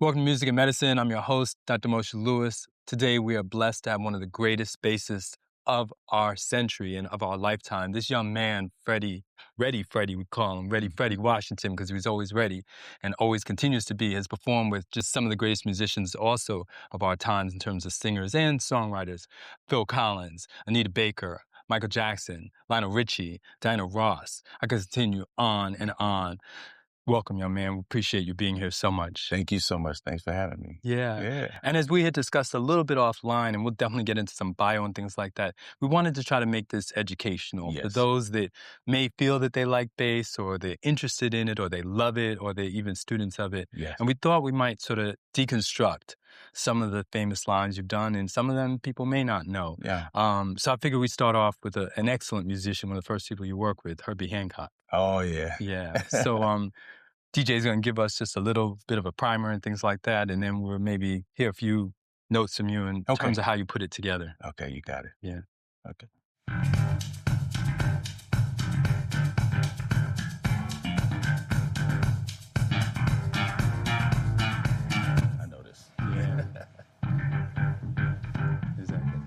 Welcome to Music and Medicine. I'm your host, Dr. Moshe Lewis. Today, we are blessed to have one of the greatest bassists of our century and of our lifetime. This young man, Freddie, we call him, Freddie Washington, because he was always ready and always continues to be, has performed with just some of the greatest musicians also of our times in terms of singers and songwriters. Phil Collins, Anita Baker, Michael Jackson, Lionel Richie, Diana Ross. I could continue on and on. Welcome, young man. We appreciate you being here so much. Thank you so much. Thanks for having me. Yeah. And as we had discussed a little bit offline, and we'll definitely get into some bio and things like that, we wanted to try to make this educational for those that may feel that they like bass or they're interested in it or they love it or they're even students of it. Yes. And we thought we might sort of deconstruct some of the famous lines you've done, and some of them people may not know. Yeah. So I figured we'd start off with an excellent musician, one of the first people you work with, Herbie Hancock. Oh, yeah. Yeah. So DJ's going to give us just a little bit of a primer and things like that, and then we'll maybe hear a few notes from you in terms of how you put it together. Okay, you got it. Yeah. Okay. I know this. Yeah. Exactly.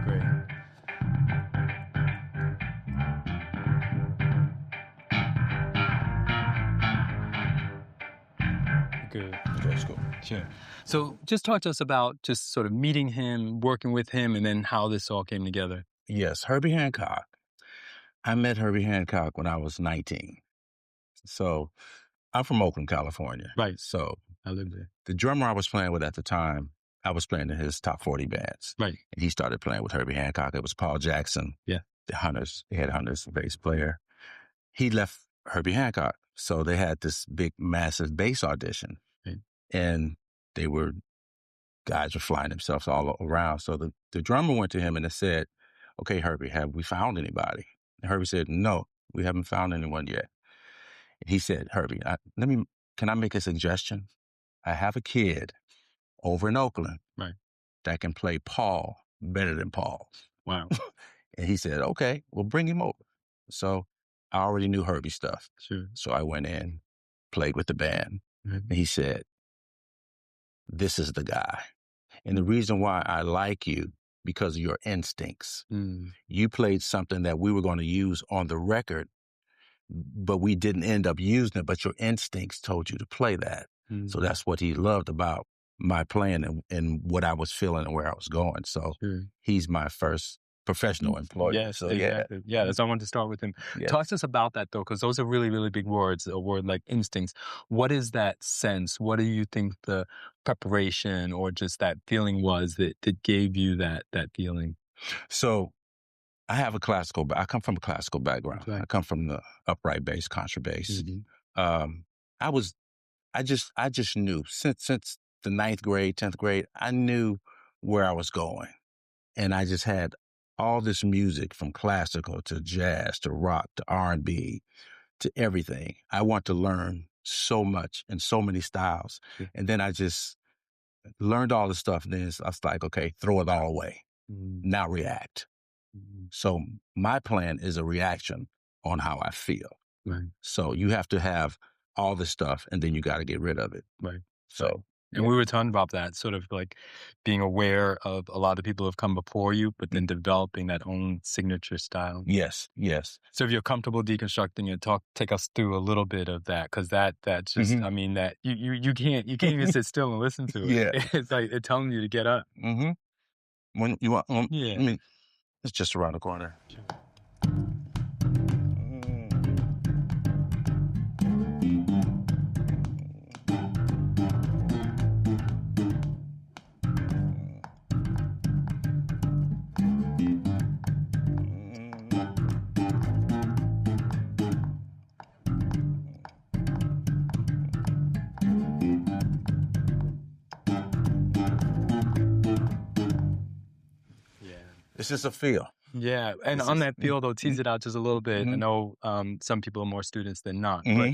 Great. Good. Okay, let's go. Sure. So just talk to us about just sort of meeting him, working with him, and then how this all came together. Yes, Herbie Hancock. I met Herbie Hancock when I was 19. So I'm from Oakland, California. Right. So I lived there. the drummer I was playing with at the time, I was playing in his top 40 bands. Right. And he started playing with Herbie Hancock. It was Paul Jackson. Yeah. The Hunters. They had Hunters, the bass player. He left Herbie Hancock. So they had this big, massive bass audition. Right. And guys were flying themselves all around. So the drummer went to him and said, okay, Herbie, have we found anybody? And Herbie said, no, we haven't found anyone yet. And he said, Herbie, can I make a suggestion? I have a kid over in Oakland that can play Paul better than Paul. Wow. And he said, okay, well, bring him over. So I already knew Herbie stuff. Sure. So I went in, played with the band, and he said, this is the guy. And the reason why I like you, because of your instincts. You played something that we were going to use on the record, but we didn't end up using it, but your instincts told you to play that. So that's what he loved about my playing and what I was feeling and where I was going. So he's my first professional employee. Yes, so, exactly. Yeah, that's why I wanted to start with him. Yes. Talk to us about that, though, because those are really, really big words, a word like instincts. What is that sense? What do you think the preparation or just that feeling was that gave you that feeling? So I come from a classical background. Right. I come from the upright bass, contrabass. I just knew since the 9th grade, 10th grade, I knew where I was going. And I just had all this music from classical to jazz to rock to R&B to everything. I want to learn so much in so many styles. And then I just learned all the stuff. And then I was like, okay, throw it all away. Now react. So my plan is a reaction on how I feel. Right. So you have to have all this stuff and then you got to get rid of it. Right. So. And we were talking about that, sort of like being aware of a lot of people who have come before you, but then developing that own signature style. Yes. So if you're comfortable deconstructing it, take us through a little bit of that, because that just, I mean, that you can't even sit still and listen to it. Yeah. It's like it's telling you to get up. When you want, it's just around the corner. Sure. It's just a feel. Yeah, and on that feel, though, tease it out just a little bit. I know some people are more students than not, but,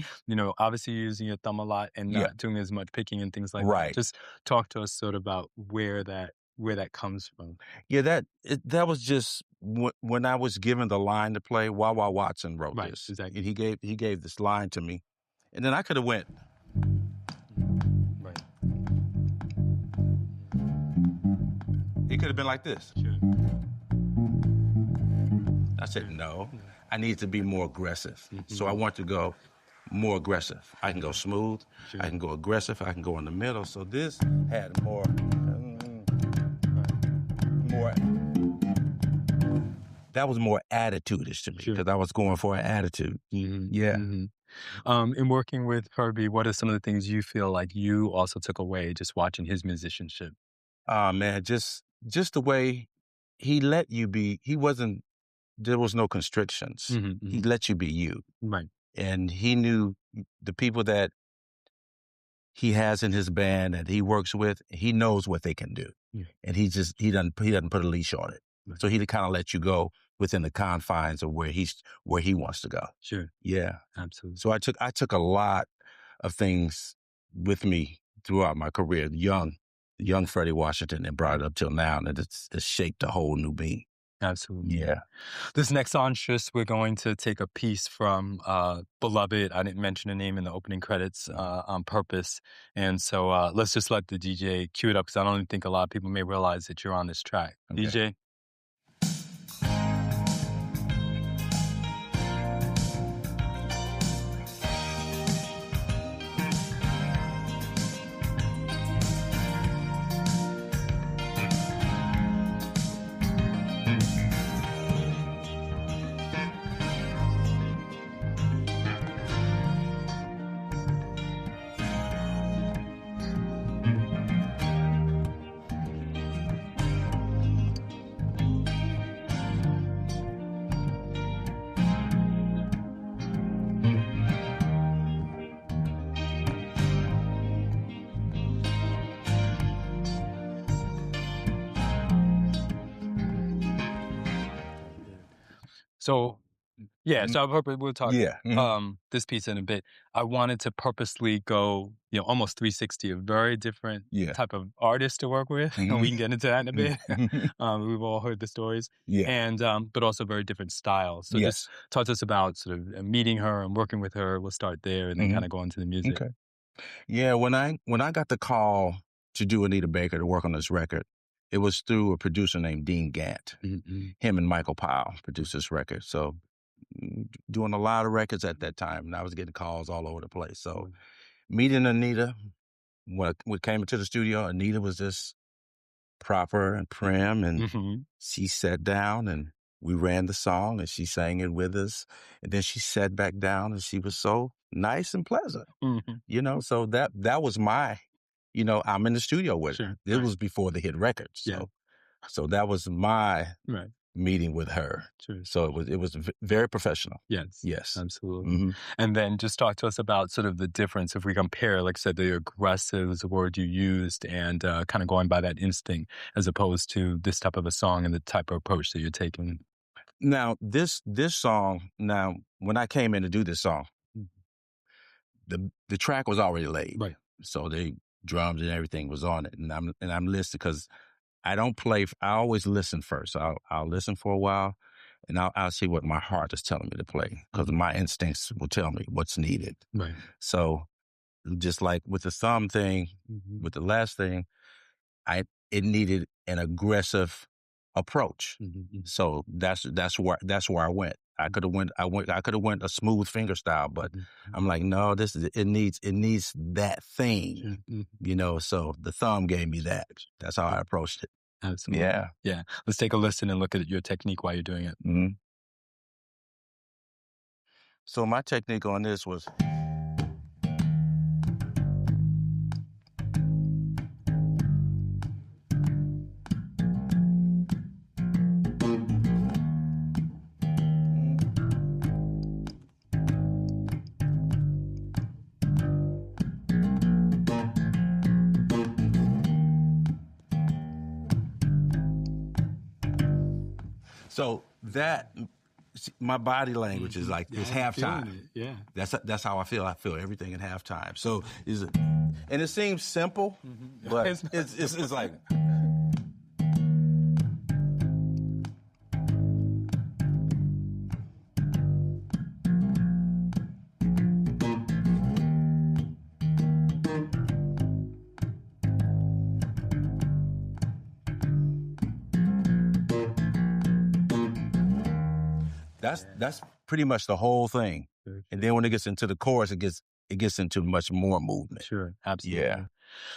obviously you're using your thumb a lot and not doing as much picking and things like that. Just talk to us sort of about where that where that comes from. Yeah, that was just when I was given the line to play. Wawa Watson wrote Right, this, exactly. and he gave this line to me, and then I could have went. Right. It could have been like this. Sure. I said no. I need to be more aggressive, Mm-hmm. so I want to go more aggressive. I can go smooth. Sure. I can go aggressive. I can go in the middle. So this had more. That was more attitude-ish to me because I was going for an attitude. Mm-hmm. Yeah. Mm-hmm. In working with Herbie, what are some of the things you feel like you also took away just watching his musicianship? Man, just the way he let you be. There was no constrictions. Mm-hmm. He let you be you. Right. And he knew the people that he has in his band that he works with, he knows what they can do. Yeah. And he doesn't put a leash on it. Right. So he kind of let you go within the confines of where he wants to go. Sure. Yeah. Absolutely. So I took a lot of things with me throughout my career. Young Freddie Washington, and brought it up till now, and it's shaped a whole new me. Absolutely. Yeah. This next song, we're going to take a piece from Beloved. I didn't mention the name in the opening credits on purpose. And so let's just let the DJ cue it up because I don't think a lot of people may realize that you're on this track. Okay. DJ? So, yeah, so we'll talk this piece in a bit. I wanted to purposely go, almost 360, a very different type of artist to work with. And we can get into that in a bit. We've all heard the stories. Yeah. And, but also very different styles. So just talk to us about sort of meeting her and working with her. We'll start there and then kind of go into the music. Okay. Yeah, when I got the call to do Anita Baker to work on this record, it was through a producer named Dean Gant. Mm-hmm. Him and Michael Powell produced this record. So doing a lot of records at that time, and I was getting calls all over the place. So meeting Anita, when we came into the studio, Anita was just proper and prim, and she sat down and we ran the song and she sang it with us. And then she sat back down and she was so nice and pleasant, so that was my, I'm in the studio with her. It was before the hit records. So that was my meeting with her. True. So it was very professional. Yes. Absolutely. Mm-hmm. And then just talk to us about sort of the difference if we compare, like I said, the aggressive is the word you used and kind of going by that instinct as opposed to this type of a song and the type of approach that you're taking. Now, this song, when I came in to do this song, the track was already laid. Right. So the drums and everything was on it. And I'm listening because I don't play. I always listen first. I'll listen for a while, and I'll see what my heart is telling me to play because my instincts will tell me what's needed. Right. So, just like with the thumb thing, with the last thing, it needed an aggressive approach. So that's where I went. I could have went a smooth finger style, but I'm like, no, it needs that thing, so the thumb gave me that. That's how I approached it. Absolutely. Yeah. Let's take a listen and look at your technique while you're doing it. Mm-hmm. So my technique on this was, so that my body language is like it's halftime. Yeah, that's how I feel. I feel everything at halftime. So and it seems simple, but it's like That's pretty much the whole thing. Sure. And then when it gets into the chorus, it gets into much more movement. Sure, absolutely. Yeah.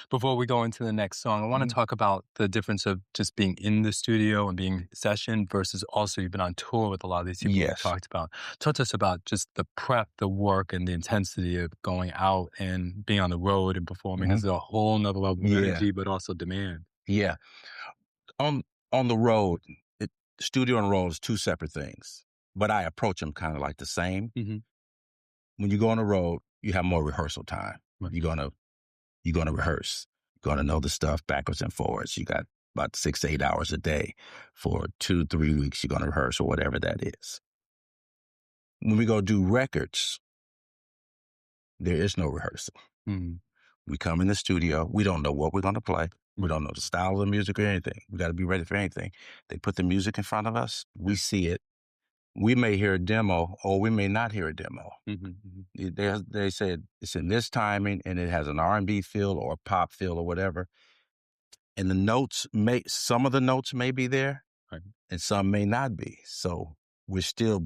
Before we go into the next song, I want to talk about the difference of just being in the studio and being session versus also you've been on tour with a lot of these people we talked about. Talk to us about just the prep, the work, and the intensity of going out and being on the road and performing. It's a whole nother level of energy, but also demand. Yeah. On the road, studio and road is two separate things, but I approach them kind of like the same. When you go on the road, you have more rehearsal time. Right. You're gonna rehearse. You're gonna know the stuff backwards and forwards. You got about 6 to 8 hours a day for 2-3 weeks. You're gonna rehearse or whatever that is. When we go do records, there is no rehearsal. We come in the studio. We don't know what we're gonna play. We don't know the style of the music or anything. We got to be ready for anything. They put the music in front of us. We see it. We may hear a demo or we may not hear a demo. They said it's in this timing and it has an R&B feel or a pop feel or whatever. And the notes some of the notes may be there and some may not be. So we're still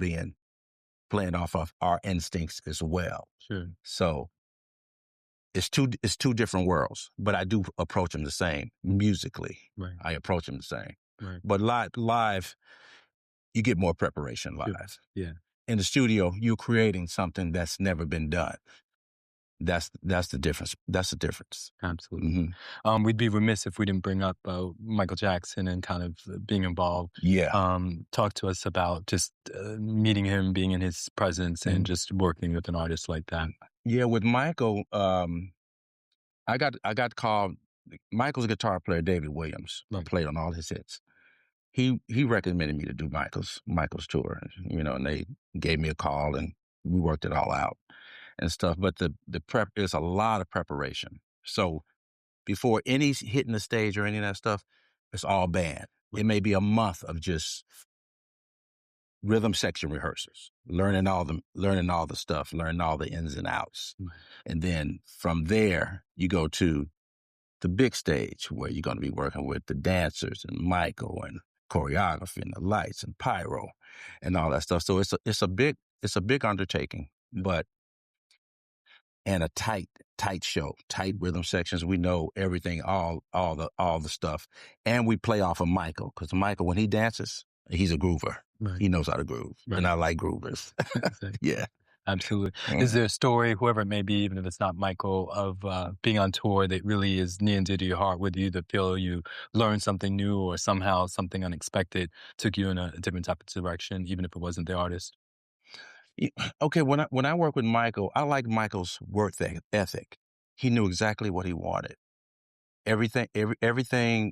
playing off of our instincts as well. Sure. So it's two different worlds, but I do approach them the same musically. Right. I approach them the same. Right. But live, you get more preparation live. Yeah. In the studio, you're creating something that's never been done. That's the difference. That's the difference. Absolutely. We'd be remiss if we didn't bring up Michael Jackson and kind of being involved. Yeah. Talk to us about just meeting him, being in his presence, and just working with an artist like that. Yeah, with Michael, I got called. Michael's guitar player, David Williams, played on all his hits. He recommended me to do Michael's tour, and they gave me a call and we worked it all out and stuff. But the prep is a lot of preparation. So before any hitting the stage or any of that stuff, it's all band. It may be a month of just rhythm section rehearsals, learning all the stuff, learning all the ins and outs. And then from there, you go to the big stage where you're going to be working with the dancers and Michael and choreography and the lights and pyro and all that stuff. So it's a big undertaking, and a tight show, tight rhythm sections. We know everything, all the stuff. And we play off of Michael, because Michael, when he dances, he's a groover. Right. He knows how to groove. Right. And I like groovers. Exactly. Yeah. Absolutely. Is there a story, whoever it may be, even if it's not Michael, of being on tour that really is near and dear to your heart, whether you either feel you learned something new or somehow something unexpected took you in a different type of direction, even if it wasn't the artist? Okay, when I work with Michael, I like Michael's work ethic. He knew exactly what he wanted. Everything,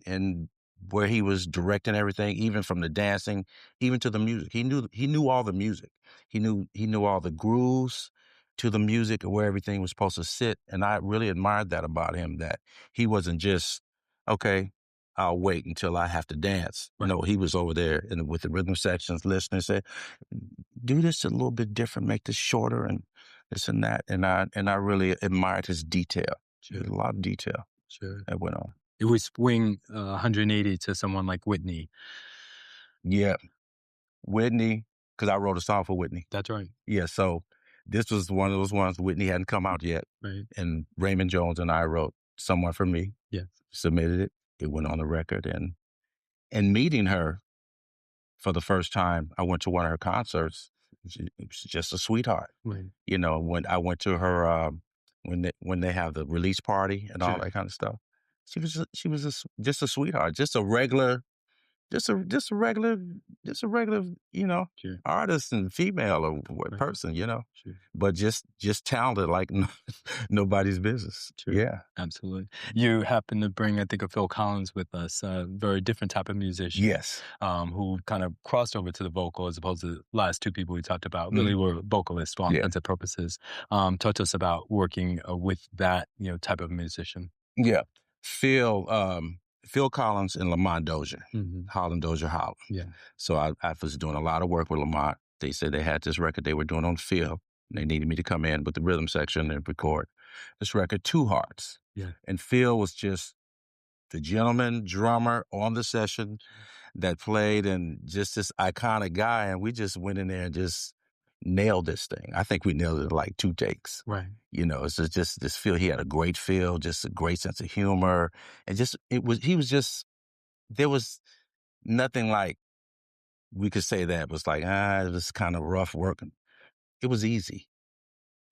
and where he was directing everything, even from the dancing, even to the music. He knew all the music. He knew all the grooves to the music and where everything was supposed to sit. And I really admired that about him, that he wasn't just, okay, I'll wait until I have to dance. Right. No, he was over there with the rhythm sections, listening, said, do this a little bit different, make this shorter and this and that. And I really admired his detail. Sure. There's a lot of detail that went on. It would swing 180 to someone like Whitney. Yeah. Whitney, because I wrote a song for Whitney. That's right. Yeah, so this was one of those ones. Whitney hadn't come out yet. Right. And Raymond Jones and I wrote Someone for Me. Yes. Submitted it. It went on the record. And meeting her for the first time, I went to one of her concerts. She was just a sweetheart. Right. When I went to her, when they have the release party and all that kind of stuff, she was just a sweetheart, just a regular, artist and female or person, but just talented like nobody's business. True. Yeah, absolutely. You happen to bring, I think, a Phil Collins with us, a very different type of musician. Yes, who kind of crossed over to the vocal as opposed to the last two people we talked about. Really were vocalists for all intents and purposes. Talk to us about working with that type of musician. Yeah, Phil Collins and Lamont Dozier, Holland Dozier Holland. Yeah. So I was doing a lot of work with Lamont. They said they had this record they were doing on Phil. They needed me to come in with the rhythm section and record this record, Two Hearts. Yeah. And Phil was just the gentleman drummer on the session that played, and just this iconic guy, and we just went in there and just nailed this thing. I think we nailed it in like 2 takes. Right. You know, it's just this feel. He had a great feel, just a great sense of humor, and he was just, there was nothing like we could say that was like, it was kind of rough working. It was easy,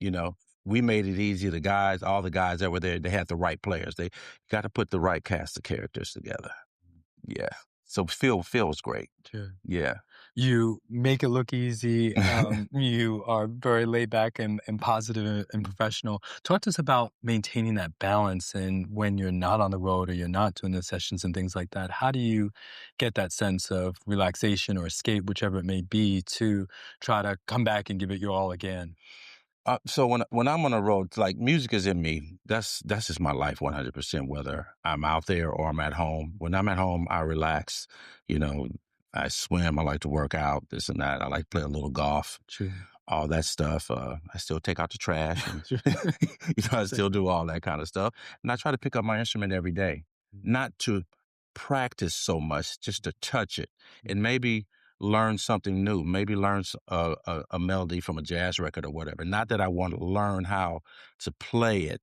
you know. We made it easy. All the guys that were there, they had the right players. They got to put the right cast of characters together. Yeah. So Phil was great. Sure. Yeah. You make it look easy. You are very laid back and positive and professional. Talk to us about maintaining that balance, and when you're not on the road or you're not doing the sessions and things like that, how do you get that sense of relaxation or escape, whichever it may be, to try to come back and give it your all again? So when I'm on the road, like, music is in me. That's just my life, 100%. Whether I'm out there or I'm at home. When I'm at home, I relax. You know, I swim. I like to work out. This and that. I like to play a little golf. True. All that stuff. I still take out the trash. And, Sure. I still do all that kind of stuff. And I try to pick up my instrument every day, not to practice so much, just to touch it and maybe learn something new, maybe learn a melody from a jazz record or whatever. Not that I want to learn how to play it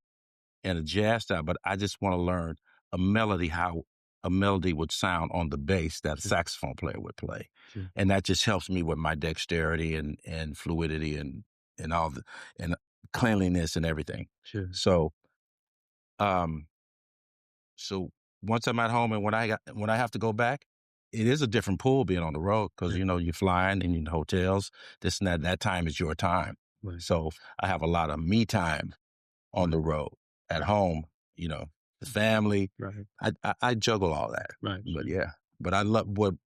in a jazz style, but I just want to learn a melody, how a melody would sound on the bass that a saxophone player would play. Sure. And that just helps me with my dexterity and fluidity and all the, and cleanliness and everything. Sure. So, so once I'm at home and when I have to go back, it is a different pool being on the road because, you know, you're flying and you're in hotels, this and that. That time is your time. Right. So I have a lot of me time on the road. At home, you know, the family. Right. I juggle all that. Right. But yeah, but I love when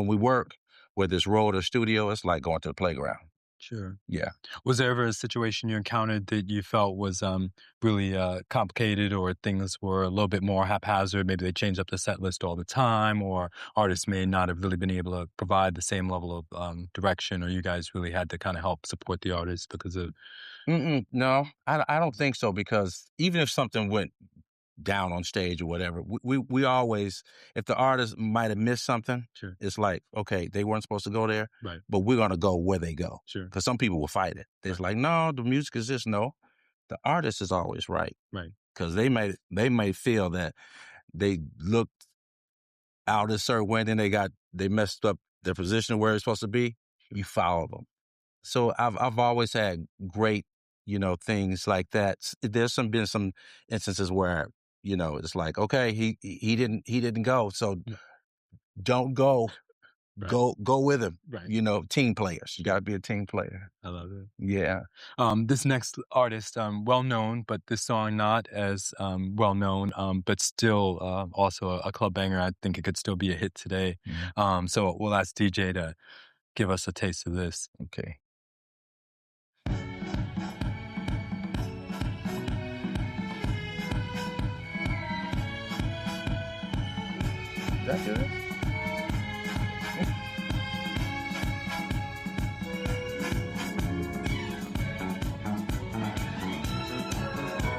we work, whether it's road or studio, it's like going to the playground. Sure. Yeah. Was there ever a situation you encountered that you felt was really complicated, or things were a little bit more haphazard? Maybe they changed up the set list all the time, or artists may not have really been able to provide the same level of direction, or you guys really had to kind of help support the artists because of... No, I don't think so, because even if something went down on stage or whatever, we always, if the artist might have missed something, Sure. it's like, okay, they weren't supposed to go there, Right. but we're going to go where they go. Sure. Because some people will fight it. They're like, no, the music is this. No, the artist is always right. Right. Because they may feel that they looked out a certain way, then they messed up their position where it's supposed to be. Sure. You follow them. So I've always had great, you know, things like that. There's been some instances where, you know, it's like, okay, he didn't go, so don't go. Right. Go with him. Right. You know, team players. You got to be a team player. I love it. Yeah. This next artist, well known, but this song not as well known, but still also a club banger. I think it could still be a hit today. Mm-hmm. So we'll ask DJ to give us a taste of this. Okay. Is that good?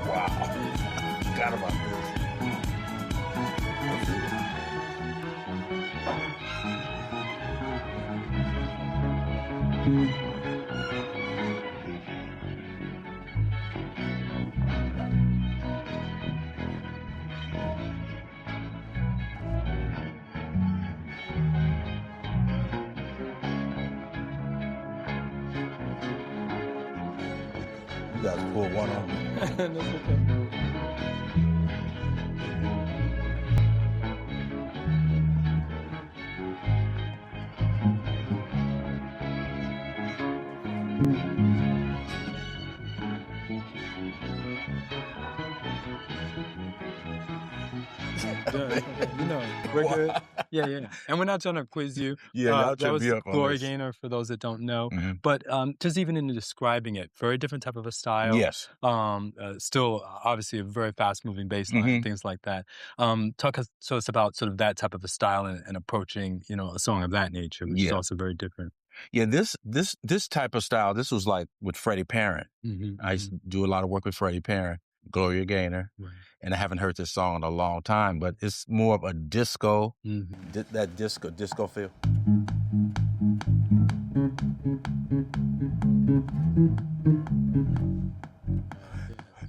Wow. Forgot about this. You guys pull one on me. That's okay. You know, we're good. Yeah. And we're not trying to quiz you. Yeah, that was me up on Glory this. Gaynor, for those that don't know. Mm-hmm. But just even in describing it, very different type of a style. Yes. Still, obviously, a very fast-moving bass line, Mm-hmm. and things like that. Talk to us about sort of that type of a style and approaching, you know, a song of that nature, which is also very different. Yeah, this type of style, this was like with Freddie Parent. Mm-hmm. I used to do a lot of work with Freddie Parent. Gloria Gaynor. Right. And I haven't heard this song in a long time, but it's more of a disco, Mm-hmm. that disco feel.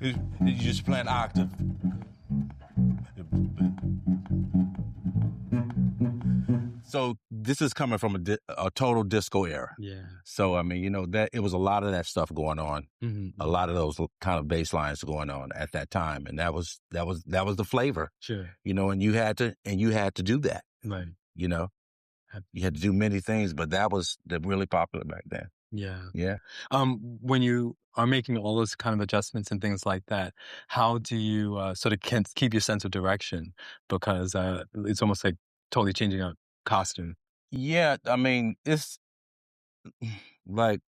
You just play an octave. So this is coming from a total disco era. Yeah. So I mean, you know, that it was a lot of that stuff going on, Mm-hmm. a lot of those kind of bass lines going on at that time, and that was the flavor. Sure. You know, and you had to do that. Right. You know, you had to do many things, but that was really popular back then. Yeah. Yeah. When you are making all those kind of adjustments and things like that, how do you sort of keep your sense of direction? Because it's almost like totally changing a costume. Yeah, I mean, it's like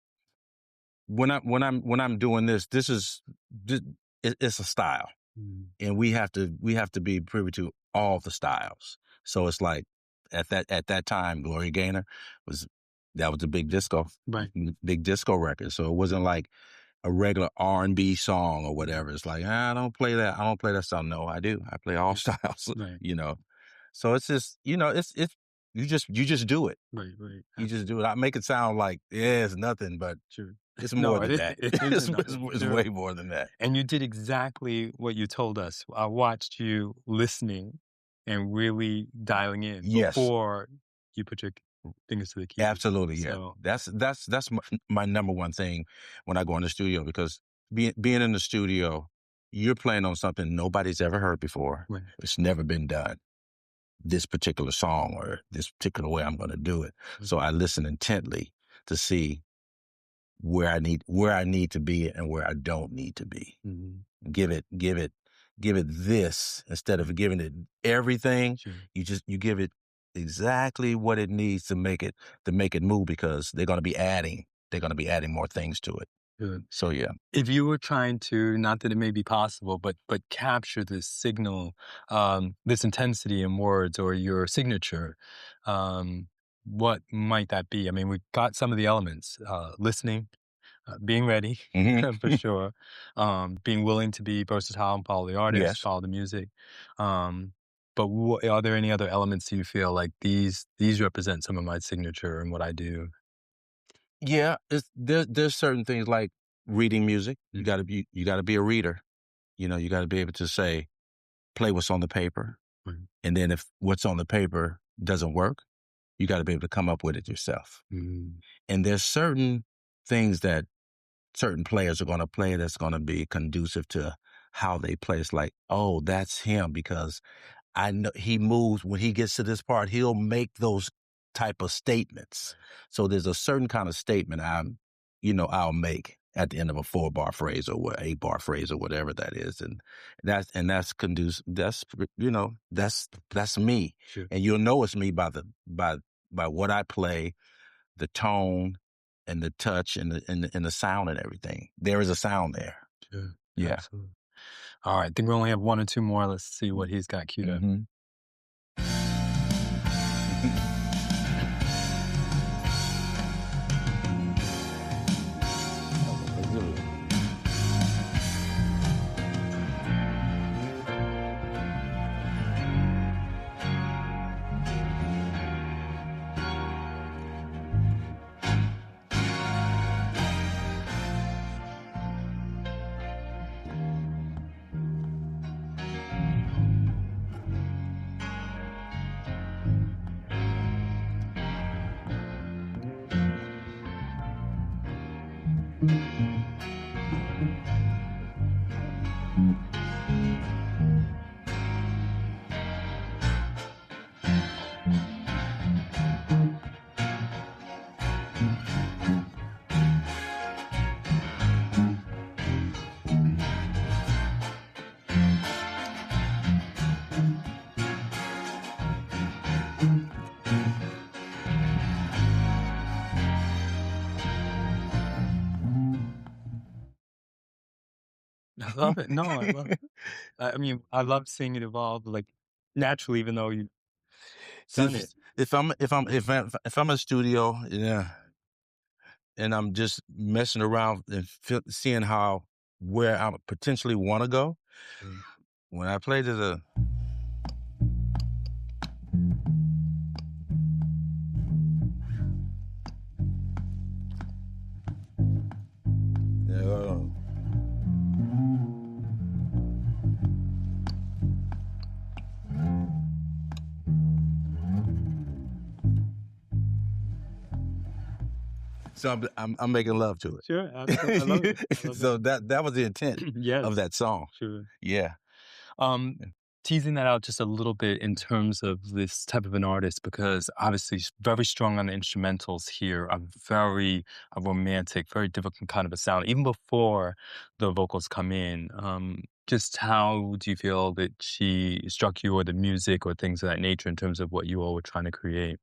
when I'm doing this is it's a style, and we have to be privy to all the styles. So it's like at that time, Gloria Gaynor was a big disco, Right. big disco record. So it wasn't like a regular R&B song or whatever. It's like, I don't play that. I don't play that song. No, I do. I play all styles. Right. You know. So it's just, you know, it's you just do it. Right. Right. You just do it. I make it sound like it's nothing, but Sure. it's more than it- that. it is It's sure. way more than that. And you did exactly what you told us. I watched you listening and really dialing in Yes. before you put your fingers to the keys. Absolutely, yeah. So, That's my number one thing when I go in the studio, because being in the studio, you're playing on something nobody's ever heard before. right. It's never been done. This particular song or this particular way I'm going to do it. So I listen intently to see where I need to be and where I don't need to be. Mm-hmm. Give it this instead of giving it everything. Sure. You give it exactly what it needs to make it move, because they're going to be adding more things to it. Good. So yeah. If you were trying to, not that it may be possible, but capture this signal, this intensity in words or your signature, what might that be? I mean, we've got some of the elements: listening, being ready, Mm-hmm. for sure, being willing to be versatile and follow the artist, Yes. follow the music. But are there any other elements you feel like these represent some of my signature and what I do? Yeah, there's certain things like reading music. You got to be a reader. You know, you got to be able to play what's on the paper. Mm-hmm. And then if what's on the paper doesn't work, you got to be able to come up with it yourself. Mm-hmm. And there's certain things that certain players are going to play that's going to be conducive to how they play. It's like, oh, that's him, because I know he moves when he gets to this part, he'll make those type of statements. So there's a certain kind of statement I'll make at the end of a 4-bar phrase or 8-bar phrase or whatever that is. And that's conducive. That's me. Sure. And you'll know it's me by what I play, the tone and the touch and the sound and everything. There is a sound there. Sure. Yeah. Absolutely. All right. I think we only have one or two more. Let's see what he's got queued up. Mm-hmm. I love it. No, I love it. I mean, I love seeing it evolve, like, naturally, even though you've done it. If I'm in a studio, yeah, and I'm just messing around and seeing how where I potentially want to go. Sure. When I played the so I'm making love to it. Sure, absolutely. I love it. I love So it. that was the intent Yes, of that song. sure. Yeah. Teasing that out just a little bit in terms of this type of an artist, because obviously she's very strong on the instrumentals here, a very romantic, very different kind of a sound, even before the vocals come in. Just how do you feel that she struck you, or the music or things of that nature, in terms of what you all were trying to create?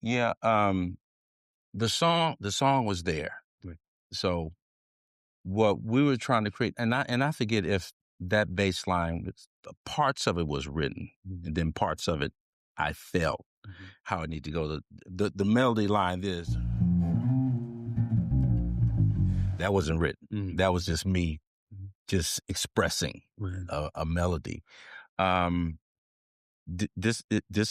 Yeah. The song was there. Right. So what we were trying to create, and I forget if that bass line, parts of it was written, and then parts of it I felt how it needed to go. The melody line, that wasn't written. That was just me just expressing a melody. This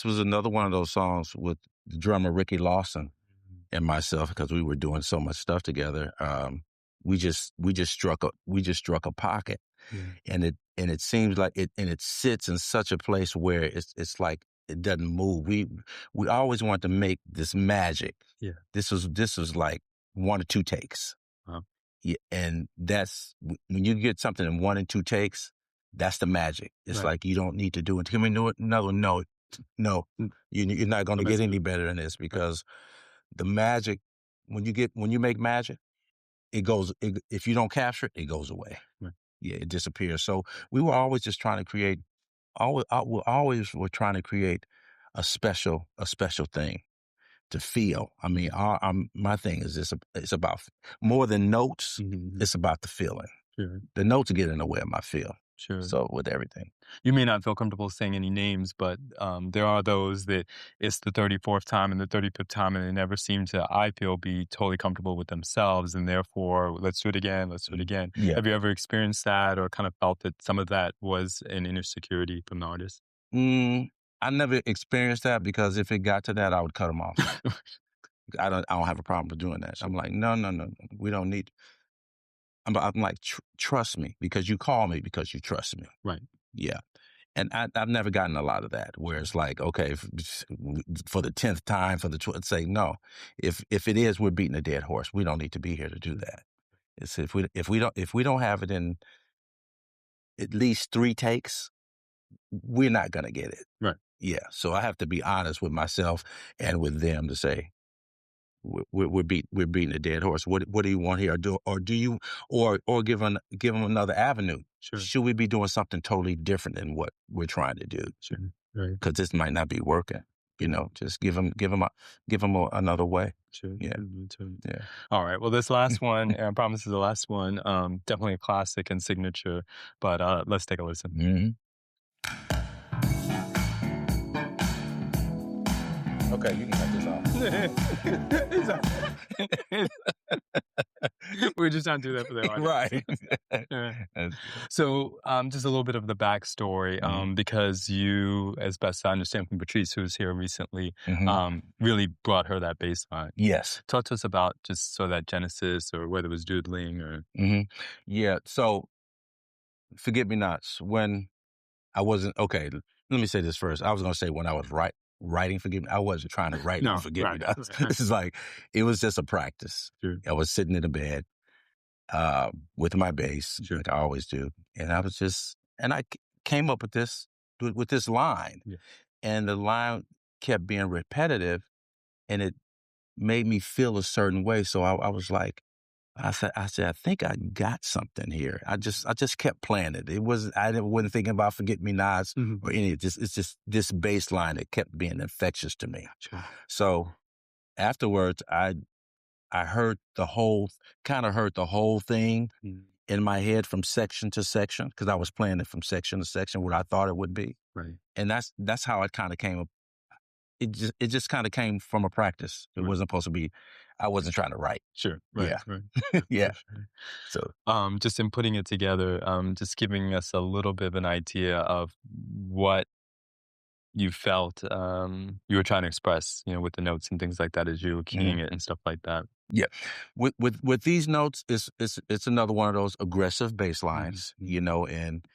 was another one of those songs with the drummer Ricky Lawson and myself, because we were doing so much stuff together. We just struck a pocket, and it seems like it sits in such a place where it's like it doesn't move. We always want to make this magic. Yeah, this was like 1 or 2 takes. Yeah, and that's when you get something in 1 and 2 takes. That's the magic. It's like you don't need to do it. Can we do it? No. You're not going to get any better than this, because the magic, when you make magic, it goes. If you don't capture it, it goes away. Right. Yeah, it disappears. So we were always just trying to create. We always were trying to create a special thing to feel. I mean, my thing is this. It's about more than notes. It's about the feeling. Sure. The notes get in the way of my feel. Sure. So with everything. You may not feel comfortable saying any names, but there are those that it's the 34th time and the 35th time, and they never seem to, I feel, be totally comfortable with themselves, and therefore, let's do it again, let's do it again. Yeah. Have you ever experienced that, or kind of felt that some of that was an inner security from the artist? I never experienced that, because if it got to that, I would cut them off. I don't have a problem with doing that. Sure. I'm like, no, we don't need. I'm like, trust me, because you call me because you trust me. Right. Yeah. And I've never gotten a lot of that, where it's like, okay, for the 10th time, for the 12th, say no. If it is, we're beating a dead horse. We don't need to be here to do that. It's if we don't have it in at least 3 takes, we're not gonna get it. Right. Yeah. So I have to be honest with myself and with them to say, we're beating a dead horse. What do you want here? Or do you give them another avenue? Sure. Should we be doing something totally different than what we're trying to do? Sure. Right. Because this might not be working. Just give them another way. Sure. Yeah. Yeah. All right. Well, this last one, I promise, is the last one. Definitely a classic and signature. But let's take a listen. Mm-hmm. Okay, you can cut this off. We're just trying to do that for the audience. Right. So just a little bit of the backstory, because you, as best I understand from Patrice, who was here recently, really brought her that bass line. Yes. Talk to us about just so that genesis, or whether it was doodling or... Yeah, so Forget Me Nots, when I wasn't... Okay, let me say this first. I was going to say when I was writing Forget Me, I wasn't trying to write Forget Me Nots. This is like, it was just a practice. Sure. I was sitting in the bed with my bass, like I always do, and I came up with this line, and the line kept being repetitive, and it made me feel a certain way. So I was like, I said, I think I got something here. I just kept playing it. I wasn't thinking about Forget Me Nots or any of this. It's just this bass line that kept being infectious to me. Sure. So afterwards, I heard the whole thing in my head from section to section, because I was playing it from section to section, what I thought it would be. Right. And that's how it kind of came up. It just kind of came from a practice. It wasn't supposed to be. I wasn't trying to write. Sure. Right. Yeah. Right. Yeah. Sure. So, Just in putting it together, just giving us a little bit of an idea of what you felt you were trying to express, with the notes and things like that as you were mhm. keying it and stuff like that. Yeah. With these notes, it's another one of those aggressive bass lines, Mhm. and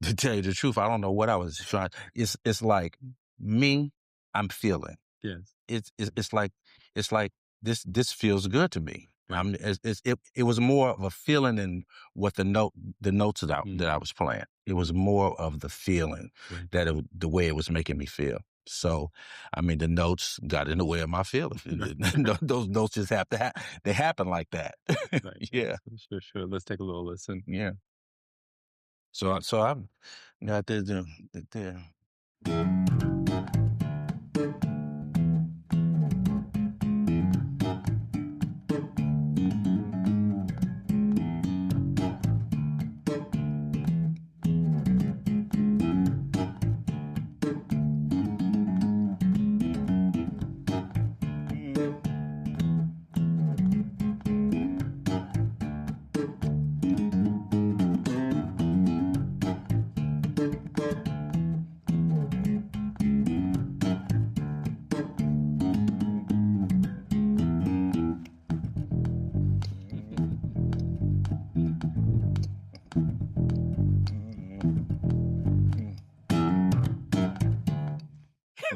to tell you the truth, I don't know what I was trying. It's like me, I'm feeling. Yes. It's like this feels good to me. Right. It was more of a feeling than what the notes that I Mhm. was playing. It was more of the feeling Right. the way it was making me feel. So, I mean, the notes got in the way of my feelings. Those notes just they happen like that. Right. Yeah, Sure. Let's take a little listen. yeah. So I'm got the.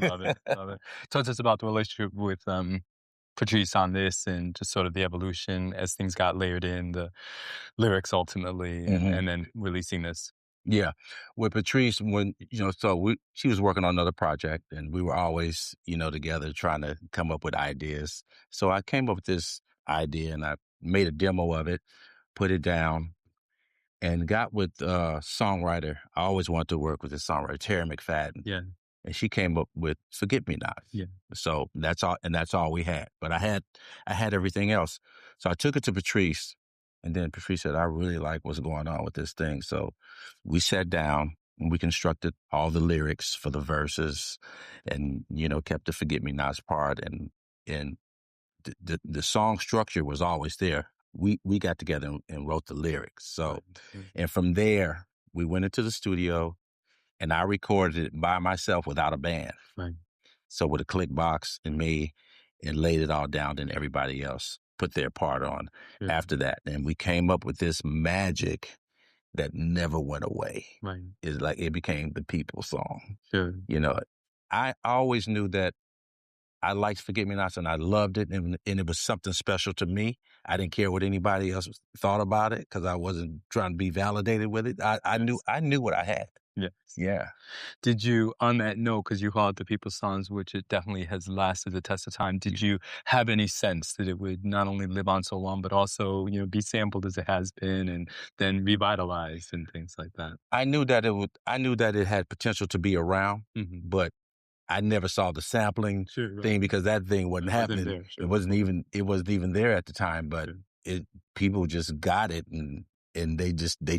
Love it. Love it. Talk to us about the relationship with Patrice on this and just sort of the evolution as things got layered in, the lyrics ultimately, and then releasing this. Yeah. With Patrice, she was working on another project and we were always, together trying to come up with ideas. So I came up with this idea and I made a demo of it, put it down and got with a songwriter. I always wanted to work with this songwriter, Terry McFadden. Yeah. And she came up with Forget Me Not. Yeah. So that's all we had. But I had everything else. So I took it to Patrice, and then Patrice said, I really like what's going on with this thing. So we sat down and we constructed all the lyrics for the verses and, kept the Forget Me Nots part and the song structure was always there. We got together and wrote the lyrics. So and from there we went into the studio and I recorded it by myself without a band. Right. So with a click box and me and laid it all down, then everybody else put their part on after that. And we came up with this magic that never went away. Right. It's like it became the people song. Sure. I always knew that I liked Forget Me Nots and I loved it and it was something special to me. I didn't care what anybody else thought about it because I wasn't trying to be validated with it. I knew what I had. Yes. Yeah. Did you, on that note, because you call it the people songs, which it definitely has lasted the test of time, did you have any sense that it would not only live on so long, but also, be sampled as it has been and then revitalized and things like that? I knew that it had potential to be around, but I never saw the sampling thing because that thing wasn't happening. There, sure. It wasn't even there at the time, but people just got it and they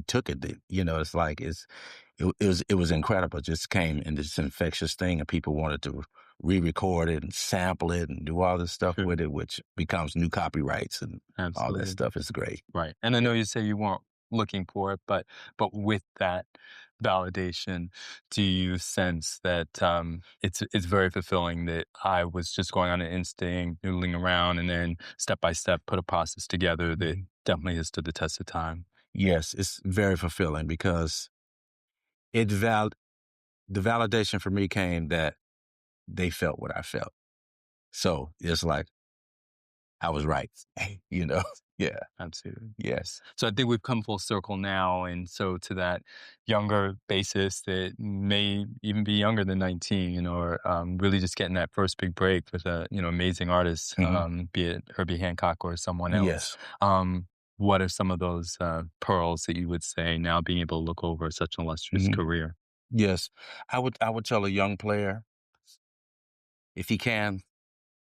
took it. It's like it was incredible. It just came in this infectious thing and people wanted to re-record it and sample it and do all this stuff with it, which becomes new copyrights and all that stuff. Is great. Right. And I know you say you weren't looking for it, but with that validation, do you sense that it's very fulfilling that I was just going on an instinct, noodling around, and then step by step put a process together that definitely has stood the test of time? Yes, it's very fulfilling because the validation for me came that they felt what I felt. So it's like I was right, Yeah. Absolutely. Yes. So I think we've come full circle now. And so to that younger bassist that may even be younger than 19, or really just getting that first big break with a, amazing artist, be it Herbie Hancock or someone else. Yes. What are some of those pearls that you would say now being able to look over such an illustrious career? Yes. I would tell a young player, if he can,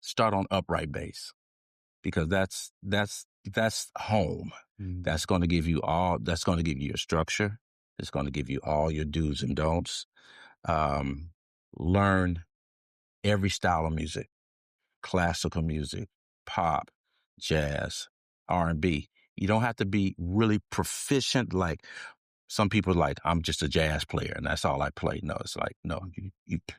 start on upright bass because that's home. That's going to give you your structure. It's going to give you all your do's and don'ts. Learn every style of music. classical music, pop, jazz, R&B. You don't have to be really proficient. Like some people like, I'm just a jazz player and that's all I play. No, it's like, no,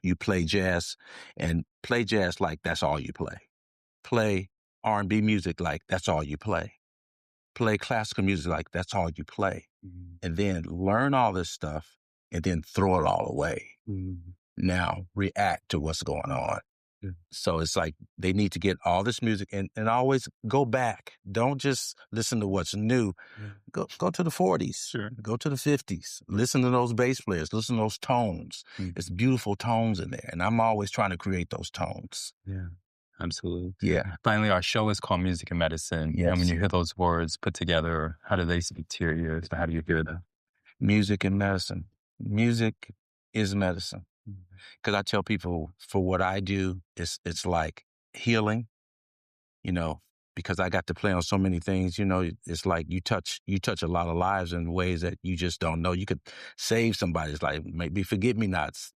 you play jazz and play jazz like that's all you play. Play R&B music like that's all you play. Play classical music like that's all you play. Mm-hmm. And then learn all this stuff and then throw it all away. Mm-hmm. Now react to what's going on. Yeah. So it's like they need to get all this music and always go back. Don't just listen to what's new. Yeah. Go to the 40s. Sure. Go to the 50s. Listen to those bass players. Listen to those tones. Mm-hmm. It's beautiful tones in there. And I'm always trying to create those tones. Yeah. Absolutely. Yeah. Finally, our show is called Music and Medicine. Yes. And when you hear those words put together, how do they speak to your ears? How do you hear them? Music and medicine. Music is medicine. Because I tell people for what I do, it's like healing, you know, because I got to play on so many things, you know, it's like you touch a lot of lives in ways that you just don't know. You could save somebody's life, maybe forget-me-nots,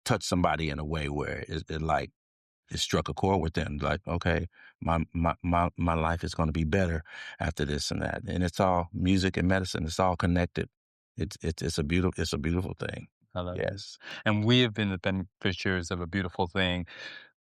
touch somebody in a way where it struck a chord with them. Like, okay, my life is going to be better after this and that. And it's all music and medicine. It's all connected. It's a beautiful thing. I love yes. It. And we have been the beneficiaries of a beautiful thing,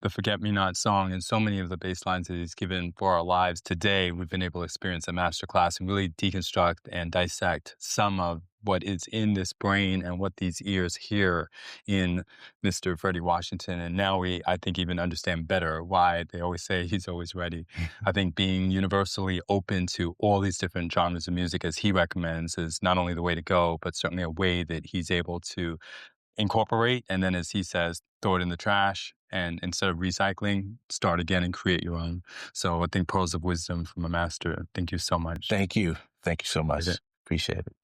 the Forget-Me-Not song, and so many of the bass lines that he's given for our lives today. We've been able to experience a masterclass and really deconstruct and dissect some of what is in this brain and what these ears hear in Mr. Freddie Washington. And now I think, even understand better why they always say he's always ready. I think being universally open to all these different genres of music, as he recommends, is not only the way to go, but certainly a way that he's able to incorporate, and then, as he says, throw it in the trash, and instead of recycling, start again and create your own. So I think pearls of wisdom from a master. Thank you so much. Thank you so much. Appreciate it.